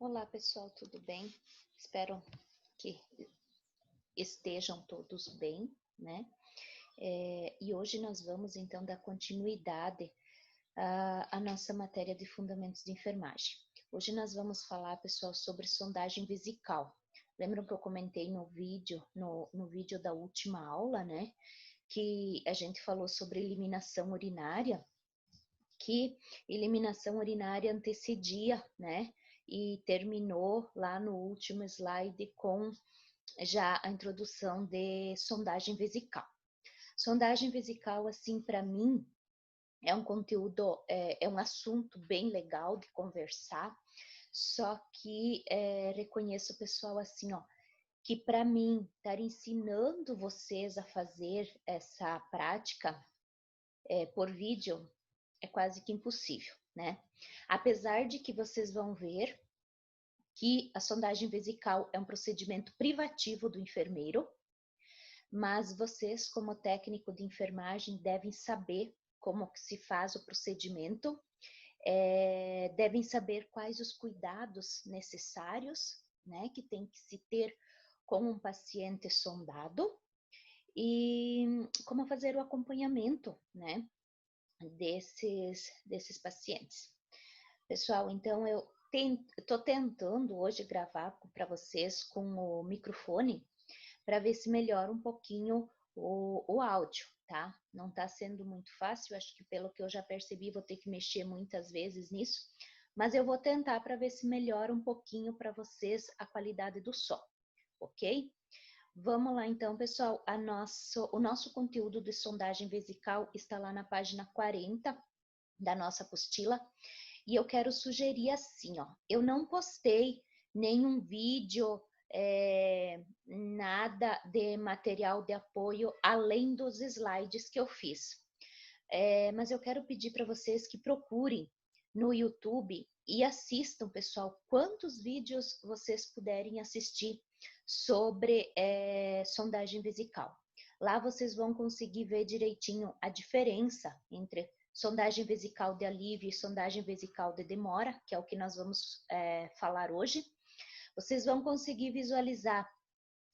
Olá, pessoal, tudo bem? Espero que estejam todos bem, né? E hoje nós vamos então dar continuidade à nossa matéria de fundamentos de enfermagem. Hoje nós vamos falar, pessoal, sobre sondagem vesical. Lembram que eu comentei no vídeo, no vídeo da última aula, né? Que a gente falou sobre eliminação urinária, que eliminação urinária antecedia, né? E terminou lá no último slide com já a introdução de sondagem vesical. Sondagem vesical, assim, para mim, é um conteúdo, é um assunto bem legal de conversar, só que reconheço o pessoal assim, ó, que para mim, estar ensinando vocês a fazer essa prática por vídeo é quase que impossível, né? Apesar de que vocês vão ver que a sondagem vesical é um procedimento privativo do enfermeiro, mas vocês, como técnico de enfermagem, devem saber como que se faz o procedimento, devem saber quais os cuidados necessários, né, que tem que se ter com um paciente sondado e como fazer o acompanhamento, né, desses pacientes. Pessoal, então eu estou tentando hoje gravar para vocês com o microfone para ver se melhora um pouquinho o áudio, tá? Não está sendo muito fácil, acho que pelo que eu já percebi, vou ter que mexer muitas vezes nisso, mas eu vou tentar para ver se melhora um pouquinho para vocês a qualidade do som, ok? Vamos lá então, pessoal, o nosso conteúdo de sondagem vesical está lá na página 40 da nossa apostila, e eu quero sugerir assim, ó, eu não postei nenhum vídeo, nada de material de apoio além dos slides que eu fiz. Mas eu quero pedir para vocês que procurem no YouTube e assistam, pessoal, quantos vídeos vocês puderem assistir sobre sondagem vesical. Lá vocês vão conseguir ver direitinho a diferença entre sondagem vesical de alívio e sondagem vesical de demora, que é o que nós vamos falar hoje. Vocês vão conseguir visualizar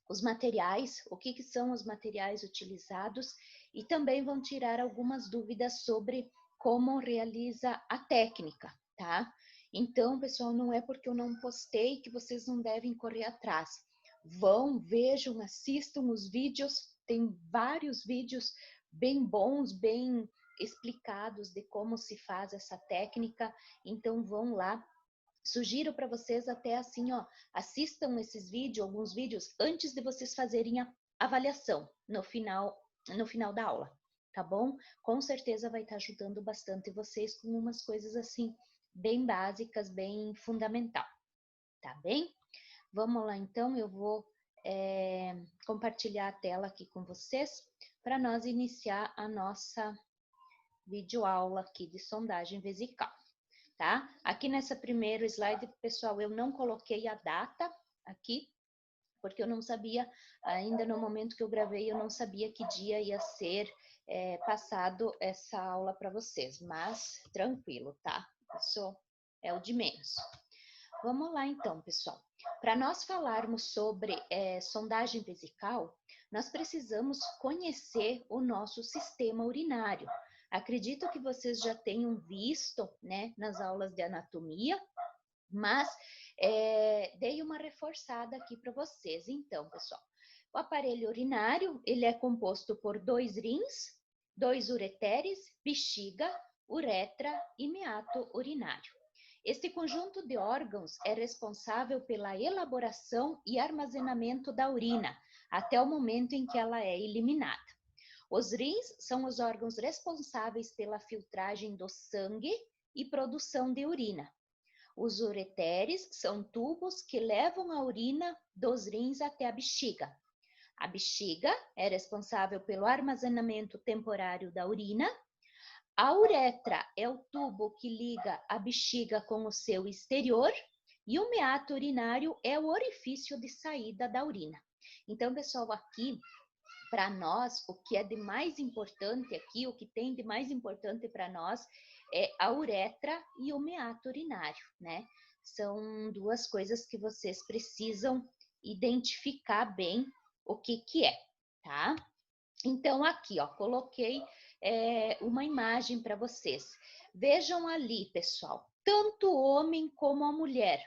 os materiais, o que são os materiais utilizados, e também vão tirar algumas dúvidas sobre como realiza a técnica, tá? Então, pessoal, não é porque eu não postei que vocês não devem correr atrás. Vão, vejam, assistam os vídeos, tem vários vídeos bem bons, bem explicados de como se faz essa técnica, então vão lá. Sugiro para vocês até assim, ó, assistam esses vídeos, alguns vídeos, antes de vocês fazerem a avaliação no final da aula, tá bom? Com certeza vai estar ajudando bastante vocês com umas coisas assim, bem básicas, bem fundamental, tá bem? Vamos lá então, eu vou compartilhar a tela aqui com vocês para nós iniciar a nossa videoaula aqui de sondagem vesical. Tá? Aqui nessa primeiro slide, pessoal, eu não coloquei a data aqui, porque eu não sabia, ainda no momento que eu gravei, eu não sabia que dia ia ser passado essa aula para vocês, mas tranquilo, tá? Isso é o de menos. Vamos lá então, pessoal. Para nós falarmos sobre sondagem vesical, nós precisamos conhecer o nosso sistema urinário. Acredito que vocês já tenham visto, né, nas aulas de anatomia, mas dei uma reforçada aqui para vocês. Então, pessoal, o aparelho urinário, ele é composto por 2 rins, 2 ureteres, bexiga, uretra e meato urinário. Este conjunto de órgãos é responsável pela elaboração e armazenamento da urina, até o momento em que ela é eliminada. Os rins são os órgãos responsáveis pela filtragem do sangue e produção de urina. Os ureteres são tubos que levam a urina dos rins até a bexiga. A bexiga é responsável pelo armazenamento temporário da urina. A uretra é o tubo que liga a bexiga com o seu exterior. E o meato urinário é o orifício de saída da urina. Então, pessoal, aqui para nós, o que é de mais importante aqui, o que tem de mais importante para nós é a uretra e o meato urinário, né? São duas coisas que vocês precisam identificar bem o que é, tá? Então, aqui, ó, coloquei uma imagem para vocês. Vejam ali, pessoal, tanto o homem como a mulher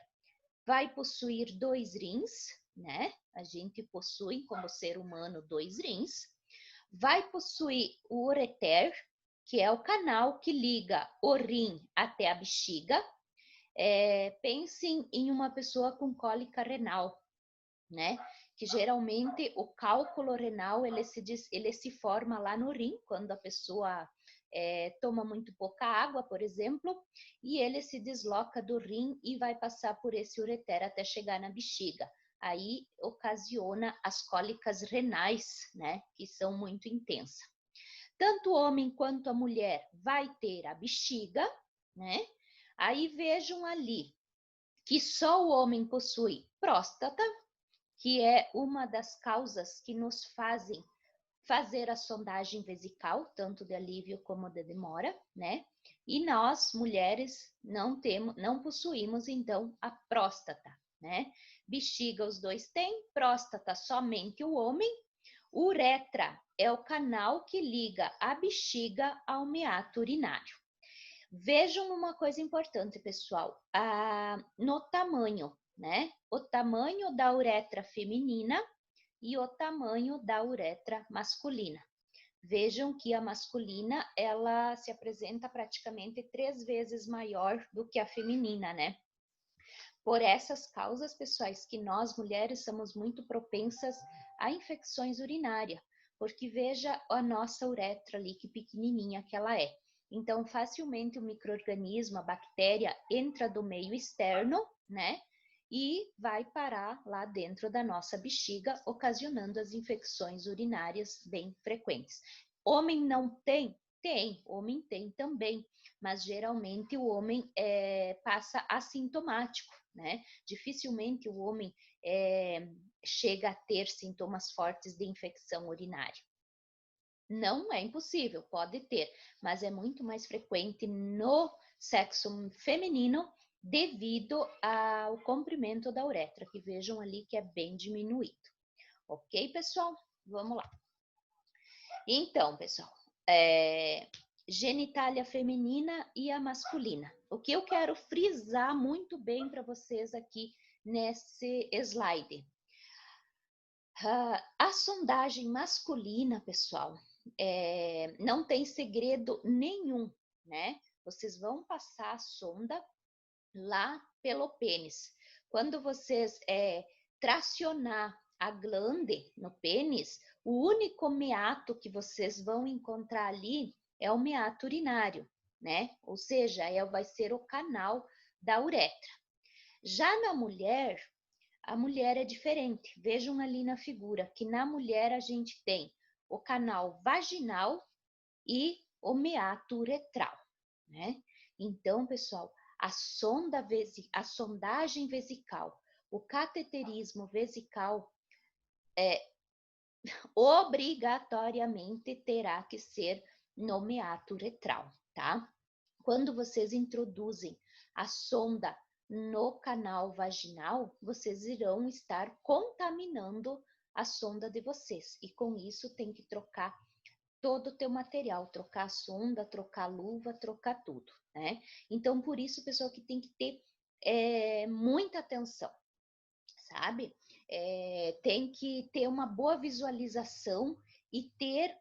vai possuir 2 rins, né? A gente possui, como ser humano, 2 rins. Vai possuir o ureter, que é o canal que liga o rim até a bexiga. Pensem em uma pessoa com cólica renal, né? Que geralmente o cálculo renal ele se forma lá no rim, quando a pessoa toma muito pouca água, por exemplo, e ele se desloca do rim e vai passar por esse ureter até chegar na bexiga. Aí ocasiona as cólicas renais, né? Que são muito intensas. Tanto o homem quanto a mulher vai ter a bexiga, né? Aí vejam ali que só o homem possui próstata, que é uma das causas que nos fazem fazer a sondagem vesical, tanto de alívio como de demora, né? E nós, mulheres, não possuímos, então, a próstata, né? Bexiga os dois têm, próstata somente o homem. Uretra é o canal que liga a bexiga ao meato urinário. Vejam uma coisa importante, pessoal, no tamanho, né? O tamanho da uretra feminina e o tamanho da uretra masculina. Vejam que a masculina, ela se apresenta praticamente 3 vezes maior do que a feminina, né? Por essas causas, pessoais, que nós mulheres somos muito propensas a infecções urinárias, porque veja a nossa uretra ali, que pequenininha que ela é. Então, facilmente o micro-organismo, a bactéria, entra do meio externo, né? E vai parar lá dentro da nossa bexiga, ocasionando as infecções urinárias bem frequentes. Homem não tem? Tem, homem tem também, mas geralmente o homem passa assintomático, né? Dificilmente o homem chega a ter sintomas fortes de infecção urinária. Não é impossível, pode ter, mas é muito mais frequente no sexo feminino devido ao comprimento da uretra, que vejam ali que é bem diminuído. Ok, pessoal? Vamos lá. Então, pessoal, genitália feminina e a masculina. O que eu quero frisar muito bem para vocês aqui nesse slide. A sondagem masculina, pessoal, não tem segredo nenhum, né? Vocês vão passar a sonda lá pelo pênis. Quando vocês tracionar a glande no pênis, o único meato que vocês vão encontrar ali é o meato urinário, né? Ou seja, vai ser o canal da uretra. Já na mulher, a mulher é diferente. Vejam ali na figura que na mulher a gente tem o canal vaginal e o meato uretral, né? Então, pessoal, a sondagem vesical, o cateterismo vesical obrigatoriamente terá que ser no meato uretral, tá? Quando vocês introduzem a sonda no canal vaginal, vocês irão estar contaminando a sonda de vocês. E com isso tem que trocar todo o teu material, trocar a sonda, trocar a luva, trocar tudo, né? Então, por isso, pessoal, que tem que ter muita atenção, sabe? Tem que ter uma boa visualização e ter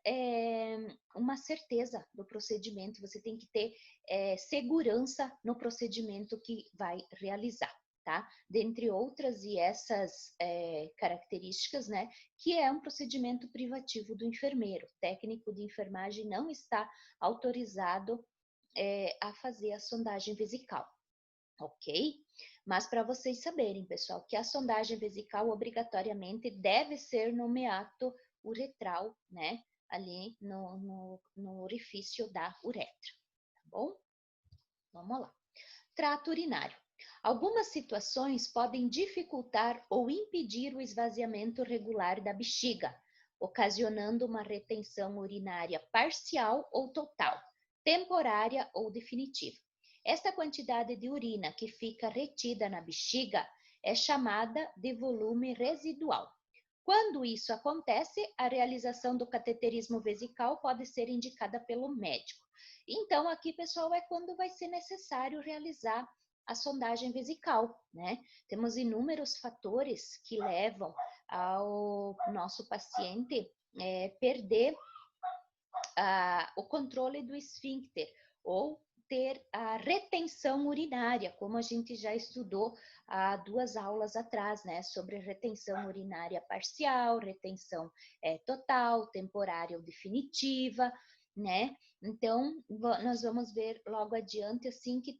uma certeza do procedimento. Você tem que ter segurança no procedimento que vai realizar, tá? Dentre outras e essas características, né? Que é um procedimento privativo do enfermeiro. O técnico de enfermagem não está autorizado a fazer a sondagem vesical, ok? Mas para vocês saberem, pessoal, que a sondagem vesical obrigatoriamente deve ser no meato uretral, né? Ali no orifício da uretra, tá bom? Vamos lá. Trato urinário. Algumas situações podem dificultar ou impedir o esvaziamento regular da bexiga, ocasionando uma retenção urinária parcial ou total. temporária ou definitiva. Esta quantidade de urina que fica retida na bexiga é chamada de volume residual. Quando isso acontece, a realização do cateterismo vesical pode ser indicada pelo médico. Então, aqui, pessoal, é quando vai ser necessário realizar a sondagem vesical, né? Temos inúmeros fatores que levam ao nosso paciente perder o controle do esfíncter ou ter a retenção urinária, como a gente já estudou há 2 aulas atrás, né, sobre retenção urinária parcial, retenção total, temporária ou definitiva, né? Então, nós vamos ver logo adiante, assim, que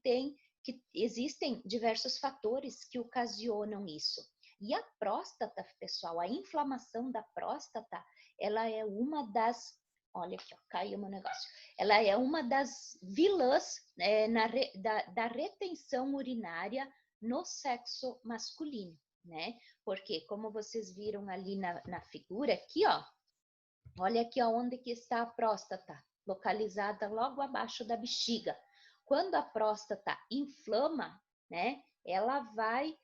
existem diversos fatores que ocasionam isso. E a próstata, pessoal, a inflamação da próstata, ela é uma das... Olha aqui, ó, caiu meu negócio. Ela é uma das vilãs da retenção urinária no sexo masculino, né? Porque, como vocês viram ali na figura, aqui, ó, olha aqui onde que está a próstata, localizada logo abaixo da bexiga. Quando a próstata inflama, né, ela vai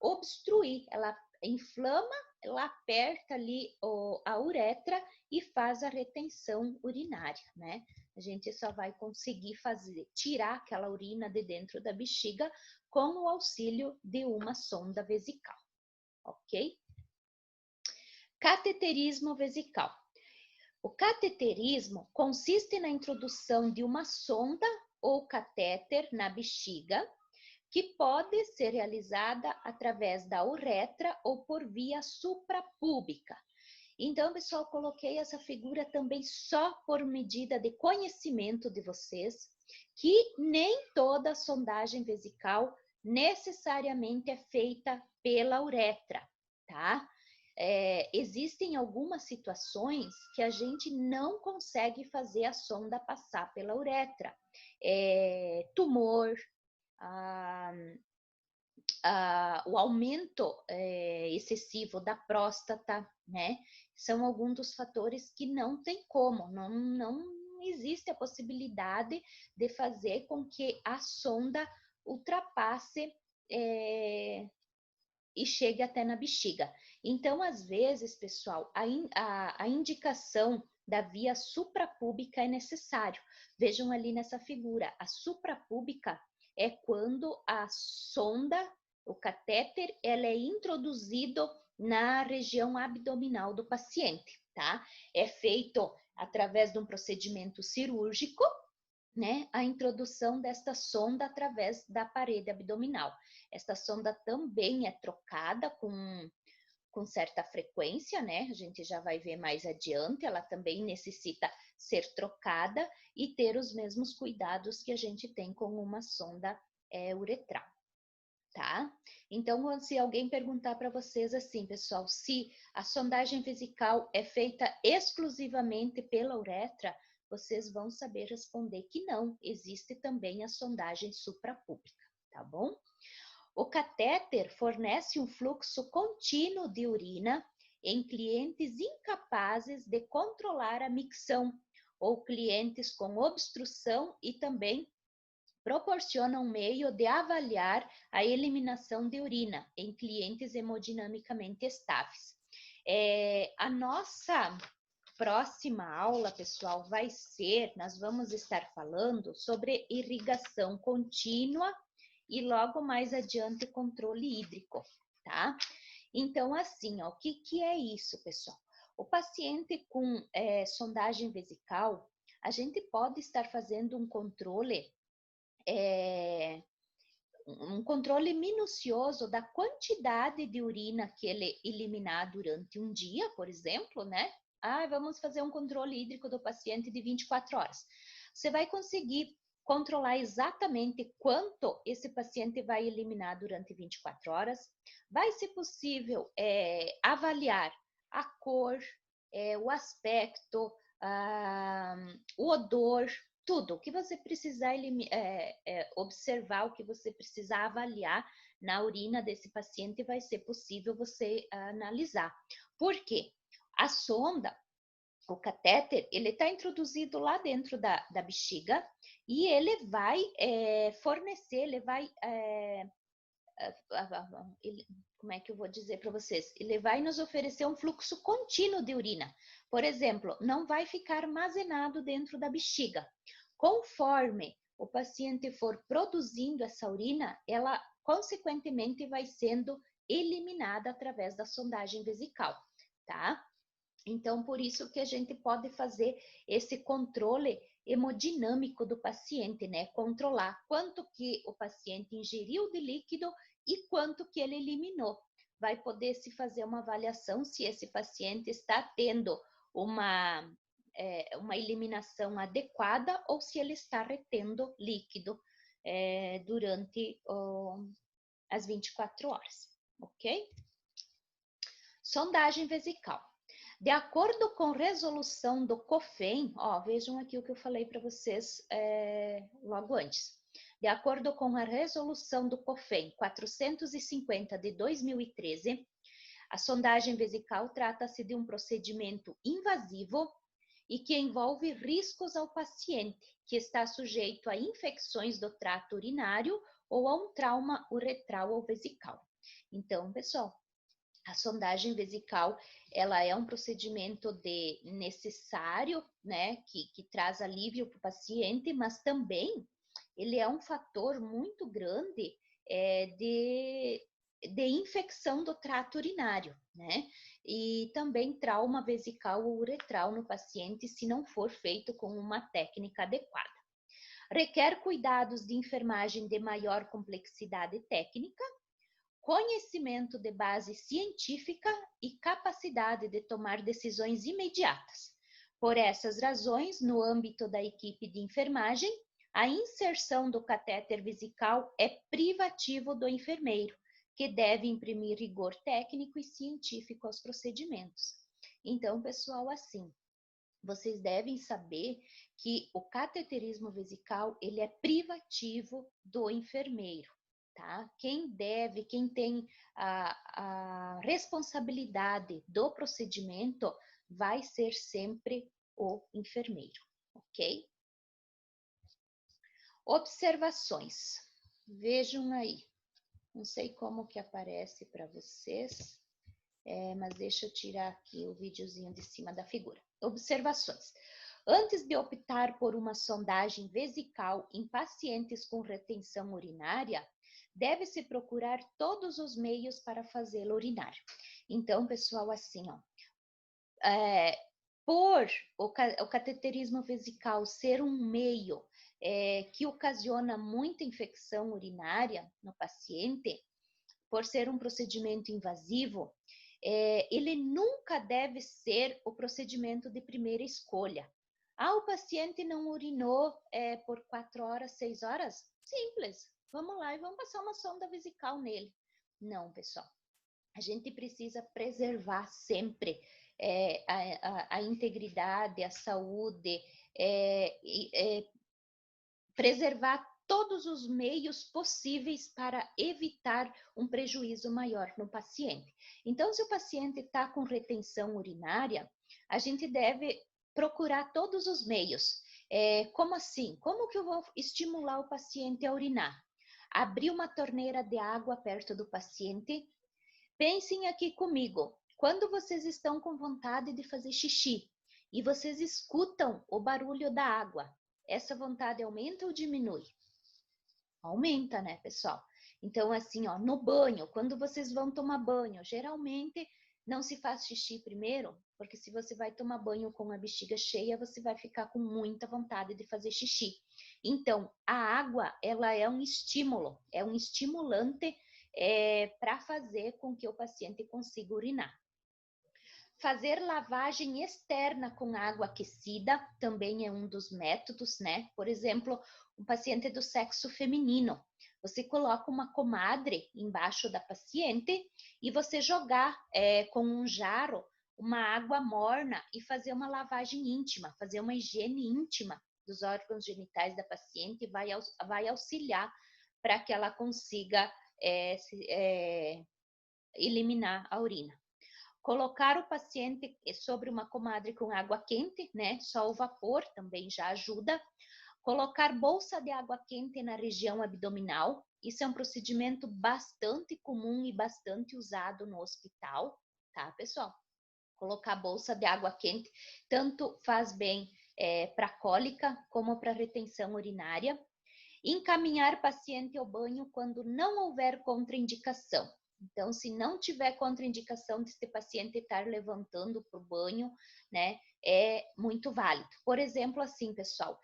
obstruir, ela inflama, ela aperta ali a uretra e faz a retenção urinária, né? A gente só vai conseguir tirar aquela urina de dentro da bexiga com o auxílio de uma sonda vesical, ok? Cateterismo vesical. O cateterismo consiste na introdução de uma sonda ou catéter na bexiga, que pode ser realizada através da uretra ou por via suprapúbica. Então, pessoal, coloquei essa figura também só por medida de conhecimento de vocês, que nem toda sondagem vesical necessariamente é feita pela uretra, tá? Existem algumas situações que a gente não consegue fazer a sonda passar pela uretra. Tumor, o aumento excessivo da próstata, né? São alguns dos fatores que não tem como, não existe a possibilidade de fazer com que a sonda ultrapasse e chegue até na bexiga. Então, às vezes, pessoal, a indicação da via suprapúbica é necessário. Vejam ali nessa figura, a suprapúbica é quando a sonda, o catéter, ela é introduzido na região abdominal do paciente, tá? É feito através de um procedimento cirúrgico, né, a introdução desta sonda através da parede abdominal. Esta sonda também é trocada com certa frequência, né? A gente já vai ver mais adiante, ela também necessita ser trocada e ter os mesmos cuidados que a gente tem com uma sonda uretral, tá? Então, se alguém perguntar para vocês assim, pessoal, se a sondagem vesical é feita exclusivamente pela uretra, vocês vão saber responder que não, existe também a sondagem suprapúbica, tá bom? O catéter fornece um fluxo contínuo de urina em clientes incapazes de controlar a micção ou clientes com obstrução e também proporciona um meio de avaliar a eliminação de urina em clientes hemodinamicamente estáveis. A nossa próxima aula, pessoal, nós vamos estar falando sobre irrigação contínua e logo mais adiante controle hídrico, tá? Então, assim, ó, o que é isso, pessoal? O paciente com sondagem vesical, a gente pode estar fazendo um controle minucioso da quantidade de urina que ele eliminar durante um dia, por exemplo, né? Vamos fazer um controle hídrico do paciente de 24 horas. Você vai conseguir controlar exatamente quanto esse paciente vai eliminar durante 24 horas. Vai ser possível avaliar a cor, o aspecto, o odor, tudo. O que você precisar observar, o que você precisar avaliar na urina desse paciente, vai ser possível você analisar. Por quê? A sonda, o catéter, ele está introduzido lá dentro da bexiga e ele vai fornecer, ele vai como é que eu vou dizer para vocês? Ele vai nos oferecer um fluxo contínuo de urina. Por exemplo, não vai ficar armazenado dentro da bexiga. Conforme o paciente for produzindo essa urina, ela consequentemente vai sendo eliminada através da sondagem vesical, tá? Então, por isso que a gente pode fazer esse controle hemodinâmico do paciente, né? Controlar quanto que o paciente ingeriu de líquido e quanto que ele eliminou. Vai poder se fazer uma avaliação se esse paciente está tendo uma eliminação adequada ou se ele está retendo líquido durante as 24 horas, ok? Sondagem vesical. De acordo com resolução do COFEN, vejam aqui o que eu falei para vocês logo antes. De acordo com a resolução do COFEN 450 de 2013, a sondagem vesical trata-se de um procedimento invasivo e que envolve riscos ao paciente, que está sujeito a infecções do trato urinário ou a um trauma uretral ou vesical. Então, pessoal, a sondagem vesical, ela é um procedimento necessário, né, que traz alívio para o paciente, mas também ele é um fator muito grande de infecção do trato urinário, né? E também trauma vesical ou uretral no paciente se não for feito com uma técnica adequada. Requer cuidados de enfermagem de maior complexidade técnica, conhecimento de base científica e capacidade de tomar decisões imediatas. Por essas razões, no âmbito da equipe de enfermagem, a inserção do catéter vesical é privativo do enfermeiro, que deve imprimir rigor técnico e científico aos procedimentos. Então, pessoal, assim, vocês devem saber que o cateterismo vesical, ele é privativo do enfermeiro. Tá? Quem tem a responsabilidade do procedimento vai ser sempre o enfermeiro, ok? Observações. Vejam aí. Não sei como que aparece para vocês, mas deixa eu tirar aqui o videozinho de cima da figura. Observações. Antes de optar por uma sondagem vesical em pacientes com retenção urinária, deve-se procurar todos os meios para fazê-lo urinar. Então, pessoal, assim, por o cateterismo vesical ser um meio que ocasiona muita infecção urinária no paciente, por ser um procedimento invasivo, ele nunca deve ser o procedimento de primeira escolha. O paciente não urinou por 4 horas, 6 horas? Simples. Vamos lá e vamos passar uma sonda vesical nele. Não, pessoal. A gente precisa preservar sempre a integridade, a saúde, preservar todos os meios possíveis para evitar um prejuízo maior no paciente. Então, se o paciente está com retenção urinária, a gente deve procurar todos os meios. Como assim? Como que eu vou estimular o paciente a urinar? Abrir uma torneira de água perto do paciente. Pensem aqui comigo. Quando vocês estão com vontade de fazer xixi e vocês escutam o barulho da água, essa vontade aumenta ou diminui? Aumenta, né, pessoal? Então, assim, no banho, quando vocês vão tomar banho, geralmente não se faz xixi primeiro, porque se você vai tomar banho com a bexiga cheia, você vai ficar com muita vontade de fazer xixi. Então, a água, ela é um estímulo, é um estimulante para fazer com que o paciente consiga urinar. Fazer lavagem externa com água aquecida também é um dos métodos, né? Por exemplo, um paciente do sexo feminino. Você coloca uma comadre embaixo da paciente e você jogar com um jarro uma água morna e fazer uma lavagem íntima, fazer uma higiene íntima dos órgãos genitais da paciente vai auxiliar para que ela consiga eliminar a urina. colocar o paciente sobre uma comadre com água quente, né? Só o vapor também já ajuda. Colocar bolsa de água quente na região abdominal. Isso é um procedimento bastante comum e bastante usado no hospital, tá, pessoal? Colocar bolsa de água quente tanto faz bem para cólica como para retenção urinária. Encaminhar paciente ao banho quando não houver contraindicação. Então, se não tiver contraindicação de este paciente estar levantando para o banho, né, é muito válido. Por exemplo, assim, pessoal,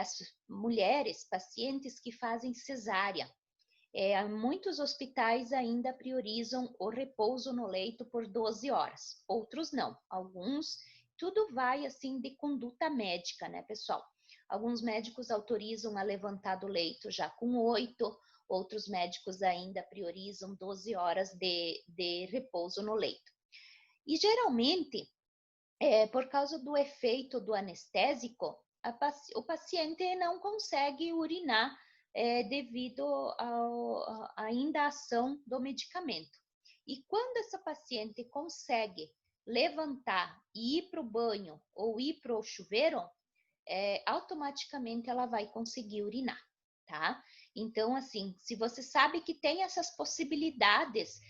as mulheres, pacientes que fazem cesárea, muitos hospitais ainda priorizam o repouso no leito por 12 horas, outros não. Alguns, tudo vai assim de conduta médica, né, pessoal? Alguns médicos autorizam a levantar do leito já com 8, outros médicos ainda priorizam 12 horas de repouso no leito. E geralmente, por causa do efeito do anestésico, o paciente não consegue urinar devido ainda à ação do medicamento. E quando essa paciente consegue levantar e ir para o banho ou ir para o chuveiro, automaticamente ela vai conseguir urinar, tá? Então, assim, se você sabe que tem essas possibilidades,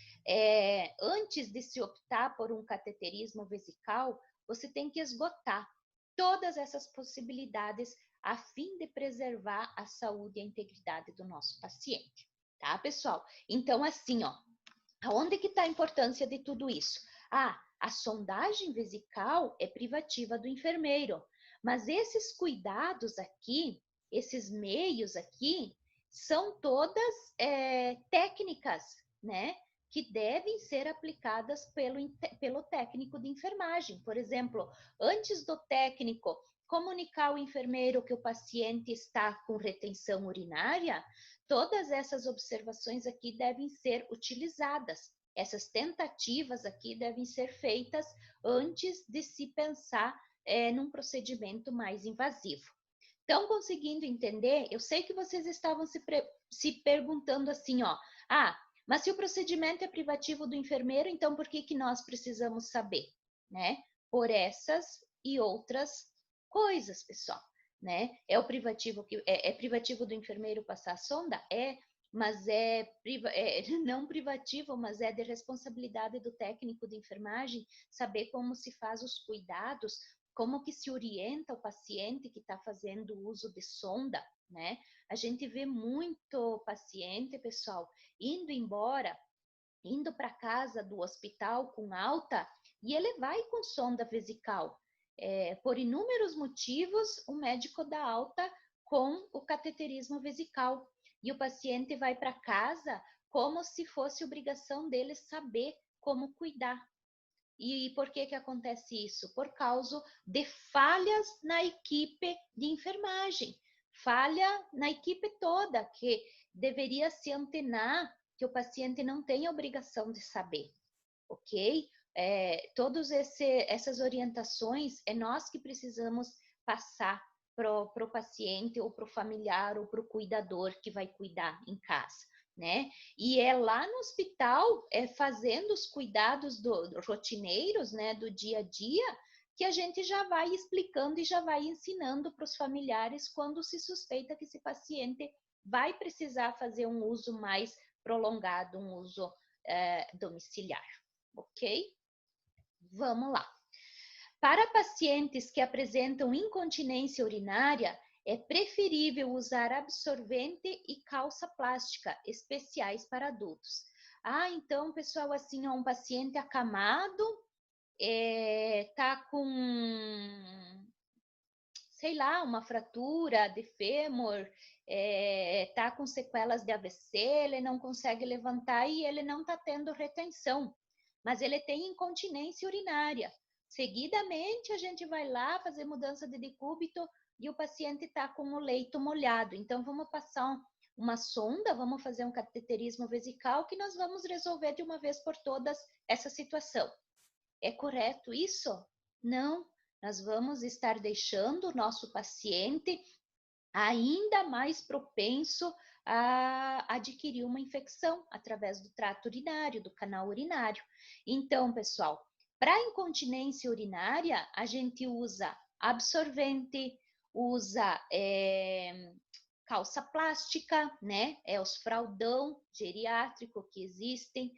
antes de se optar por um cateterismo vesical, você tem que esgotar todas essas possibilidades a fim de preservar a saúde e a integridade do nosso paciente, tá, pessoal? Então, assim, ó, aonde que está a importância de tudo isso? A sondagem vesical é privativa do enfermeiro, mas esses cuidados aqui, esses meios aqui, são todas técnicas, né? Que devem ser aplicadas pelo técnico de enfermagem. Por exemplo, antes do técnico comunicar ao enfermeiro que o paciente está com retenção urinária, todas essas observações aqui devem ser utilizadas. Essas tentativas aqui devem ser feitas antes de se pensar num procedimento mais invasivo. Estão conseguindo entender? Eu sei que vocês estavam se perguntando assim, ó, mas se o procedimento é privativo do enfermeiro, então por que nós precisamos saber, né? Por essas e outras coisas, pessoal, né? É privativo do enfermeiro passar a sonda? Mas não privativo, mas é de responsabilidade do técnico de enfermagem saber como se faz os cuidados, como que se orienta o paciente que está fazendo uso de sonda, né? A gente vê muito paciente, pessoal, indo para casa do hospital com alta, e ele vai com sonda vesical. Por inúmeros motivos, o médico dá alta com o cateterismo vesical. E o paciente vai para casa como se fosse obrigação dele saber como cuidar. E por que acontece isso? Por causa de falhas na equipe de enfermagem. Falha na equipe toda, que deveria se antenar que o paciente não tem obrigação de saber, ok? Todas essas orientações é nós que precisamos passar para o paciente ou para o familiar ou para o cuidador que vai cuidar em casa, né? E é lá no hospital, fazendo os cuidados rotineiros, né, do dia a dia, que a gente já vai explicando e já vai ensinando para os familiares quando se suspeita que esse paciente vai precisar fazer um uso mais prolongado, um uso domiciliar, ok? Vamos lá. Para pacientes que apresentam incontinência urinária, é preferível usar absorvente e calça plástica especiais para adultos. Então, pessoal, assim, um paciente acamado, tá com, sei lá, uma fratura de fêmur, tá com sequelas de AVC, ele não consegue levantar e ele não está tendo retenção, mas ele tem incontinência urinária. Seguidamente, a gente vai lá fazer mudança de decúbito e o paciente está com o leito molhado. Então, vamos passar uma sonda, vamos fazer um cateterismo vesical que nós vamos resolver de uma vez por todas essa situação. É correto isso? Não. Nós vamos estar deixando o nosso paciente ainda mais propenso a adquirir uma infecção através do trato urinário, do canal urinário. Então, pessoal, Para incontinência urinária, a gente usa absorvente, usa calça plástica, né? É os fraldão geriátrico que existem.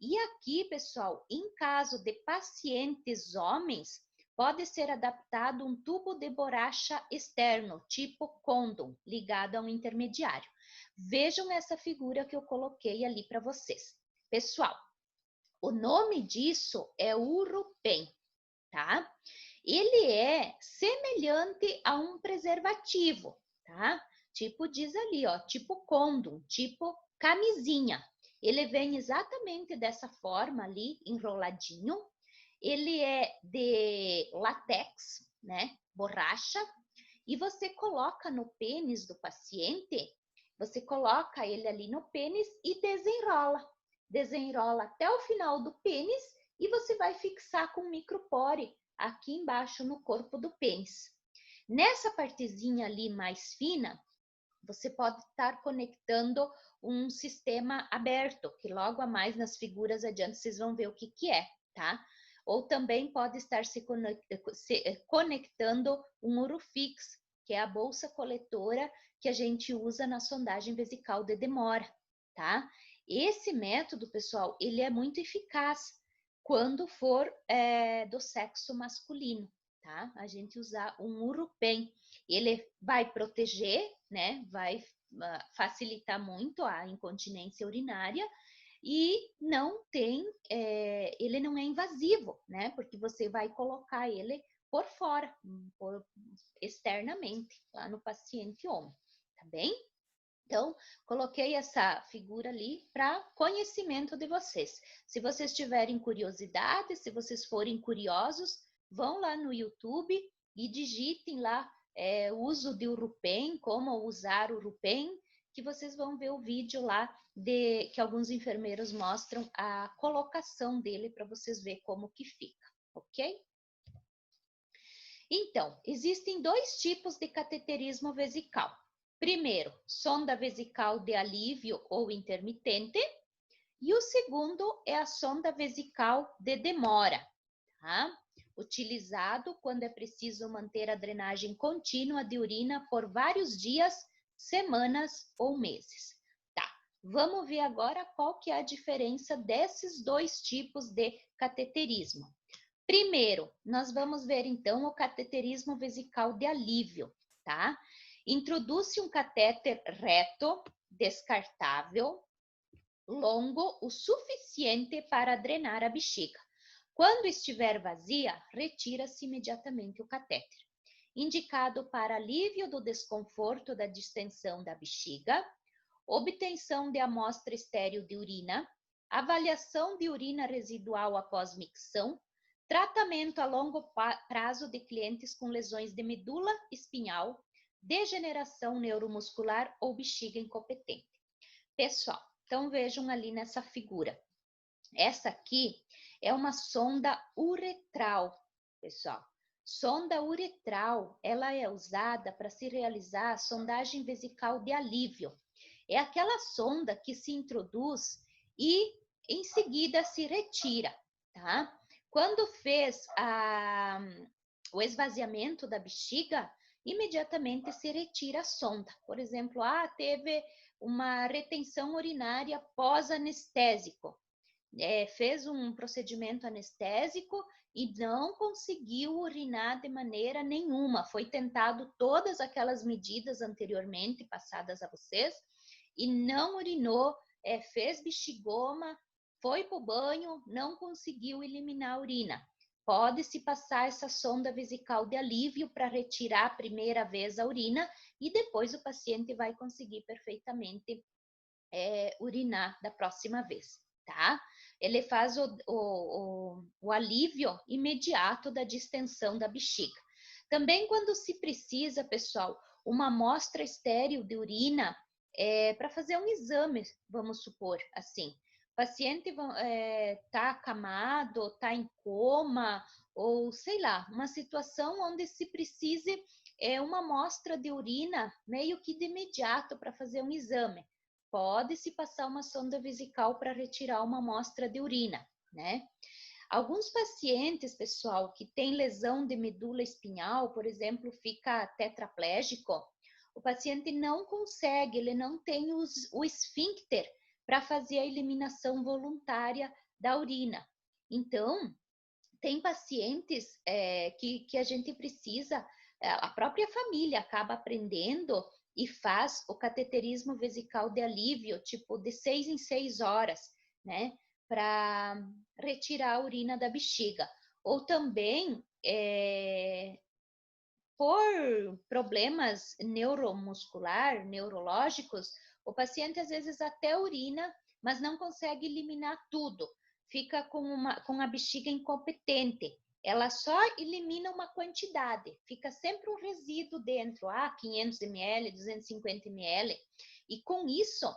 E aqui, pessoal, em caso de pacientes homens, pode ser adaptado um tubo de borracha externo, tipo condom, ligado a um intermediário. Vejam essa figura que eu coloquei ali para vocês. Pessoal, o nome disso é Urupen, tá? Ele é semelhante a um preservativo, tá? Tipo diz ali, ó, tipo condom, tipo camisinha. Ele vem exatamente dessa forma ali, enroladinho. Ele é de látex, né? Borracha. E você coloca no pênis do paciente, você coloca ele ali no pênis e desenrola. Desenrola até o final do pênis e você vai fixar com micropore aqui embaixo no corpo do pênis. Nessa partezinha ali mais fina, você pode estar conectando um sistema aberto, que logo a mais nas figuras adiante vocês vão ver o que que é, tá? Ou também pode estar se conectando um Urufix, que é a bolsa coletora que a gente usa na sondagem vesical de demora, tá? Esse método, pessoal, ele é muito eficaz quando for do sexo masculino, tá? A gente usar um Urupen. Ele vai proteger, né? Vai facilitar muito a incontinência urinária e não tem, ele não é invasivo, né? Porque você vai colocar ele por fora, externamente, lá no paciente homem, tá bem? Então, coloquei essa figura ali para conhecimento de vocês. Se vocês tiverem curiosidade, se vocês forem curiosos, vão lá no YouTube e digitem lá uso de Urupen, como usar Urupen, que vocês vão ver o vídeo lá que alguns enfermeiros mostram a colocação dele para vocês verem como que fica, ok? Então, existem dois tipos de cateterismo vesical. Primeiro, sonda vesical de alívio ou intermitente. E o segundo é a sonda vesical de demora, tá? Utilizado quando é preciso manter a drenagem contínua de urina por vários dias, semanas ou meses. Tá, vamos ver agora qual que é a diferença desses dois tipos de cateterismo. Primeiro, nós vamos ver então o cateterismo vesical de alívio, tá? Introduz-se um catéter reto, descartável, longo o suficiente para drenar a bexiga. Quando estiver vazia, retira-se imediatamente o catéter. Indicado para alívio do desconforto da distensão da bexiga, obtenção de amostra estéril de urina, avaliação de urina residual após micção, tratamento a longo prazo de clientes com lesões de medula espinhal, degeneração neuromuscular ou bexiga incompetente. Pessoal, então vejam ali nessa figura. Essa aqui é uma sonda uretral, pessoal. Sonda uretral, ela é usada para se realizar a sondagem vesical de alívio. É aquela sonda que se introduz e em seguida se retira, tá? Quando fez o esvaziamento da bexiga, imediatamente se retira a sonda. Por exemplo, teve uma retenção urinária pós-anestésico. Fez um procedimento anestésico e não conseguiu urinar de maneira nenhuma. Foi tentado todas aquelas medidas anteriormente passadas a vocês e não urinou, fez bexigoma, foi para o banho, não conseguiu eliminar a urina. Pode-se passar essa sonda vesical de alívio para retirar a primeira vez a urina e depois o paciente vai conseguir perfeitamente urinar da próxima vez, tá? Ele faz o alívio imediato da distensão da bexiga. Também quando se precisa, pessoal, uma amostra estéril de urina para fazer um exame, vamos supor assim. O paciente está acamado, está em coma, ou sei lá, uma situação onde se precise uma amostra de urina meio que de imediato para fazer um exame. Pode-se passar uma sonda vesical para retirar uma amostra de urina, né? Alguns pacientes, pessoal, que têm lesão de medula espinhal, por exemplo, fica tetraplégico, o paciente não consegue, ele não tem o esfíncter para fazer a eliminação voluntária da urina. Então, tem pacientes que a gente precisa, a própria família acaba aprendendo e faz o cateterismo vesical de alívio, tipo de 6 em 6 horas, né? Para retirar a urina da bexiga. Ou também, por problemas neuromuscular, neurológicos, o paciente às vezes até urina, mas não consegue eliminar tudo. Fica com a bexiga incompetente. Ela só elimina uma quantidade, fica sempre um resíduo dentro, 500 ml, 250 ml. E com isso,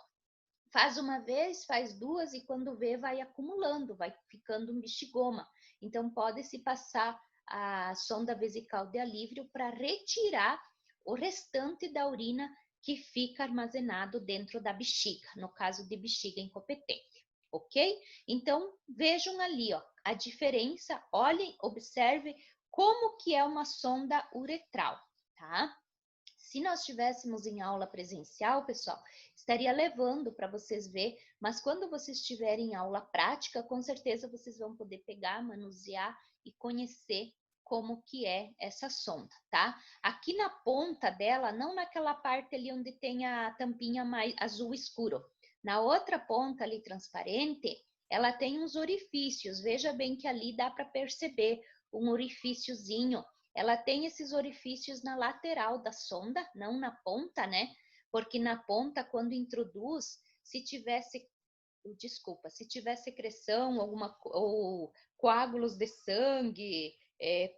faz uma vez, faz duas, e quando vê, vai acumulando, vai ficando um bexigoma. Então, pode-se passar a sonda vesical de alívio para retirar o restante da urina que fica armazenado dentro da bexiga, no caso de bexiga incompetente, ok? Então, vejam ali, ó, a diferença, olhem, observem como que é uma sonda uretral, tá? Se nós estivéssemos em aula presencial, pessoal, estaria levando para vocês ver, mas quando vocês estiverem em aula prática, com certeza vocês vão poder pegar, manusear e conhecer como que é essa sonda, tá? Aqui na ponta dela, não naquela parte ali onde tem a tampinha mais azul escuro, na outra ponta ali transparente, ela tem uns orifícios, veja bem que ali dá para perceber um orifíciozinho. Ela tem esses orifícios na lateral da sonda, não na ponta, né? Porque na ponta, quando introduz, se tiver secreção, ou coágulos de sangue,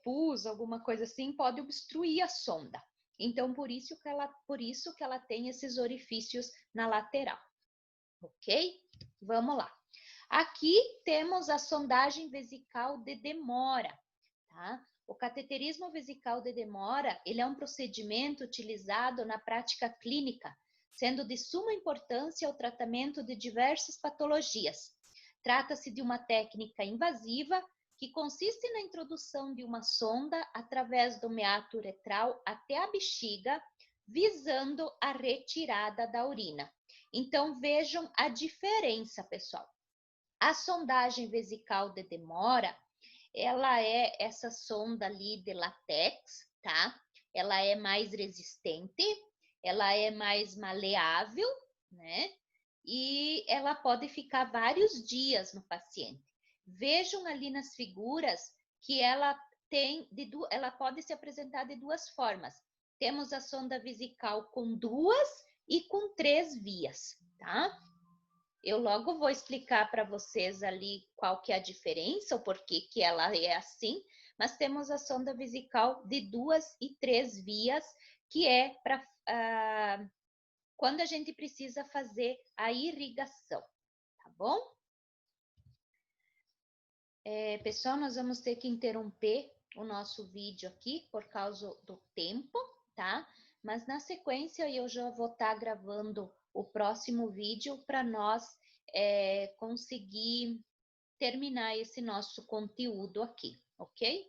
pus, alguma coisa assim, pode obstruir a sonda. Então, por isso que ela tem esses orifícios na lateral. Ok? Vamos lá. Aqui temos a sondagem vesical de demora, tá? O cateterismo vesical de demora, ele é um procedimento utilizado na prática clínica, sendo de suma importância o tratamento de diversas patologias. Trata-se de uma técnica invasiva que consiste na introdução de uma sonda através do meato uretral até a bexiga, visando a retirada da urina. Então, vejam a diferença, pessoal. A sondagem vesical de demora, ela é essa sonda ali de látex, tá? Ela é mais resistente, ela é mais maleável, né? E ela pode ficar vários dias no paciente. Vejam ali nas figuras que ela ela pode se apresentar de duas formas. Temos a sonda vesical com 2 e com 3 vias, tá? Eu logo vou explicar para vocês ali qual que é a diferença, o porquê que ela é assim, mas temos a sonda vesical de 2 e 3 vias, que é para quando a gente precisa fazer a irrigação, tá bom? Pessoal, nós vamos ter que interromper o nosso vídeo aqui por causa do tempo, tá? Mas na sequência eu já vou estar gravando o próximo vídeo para nós conseguir terminar esse nosso conteúdo aqui, ok?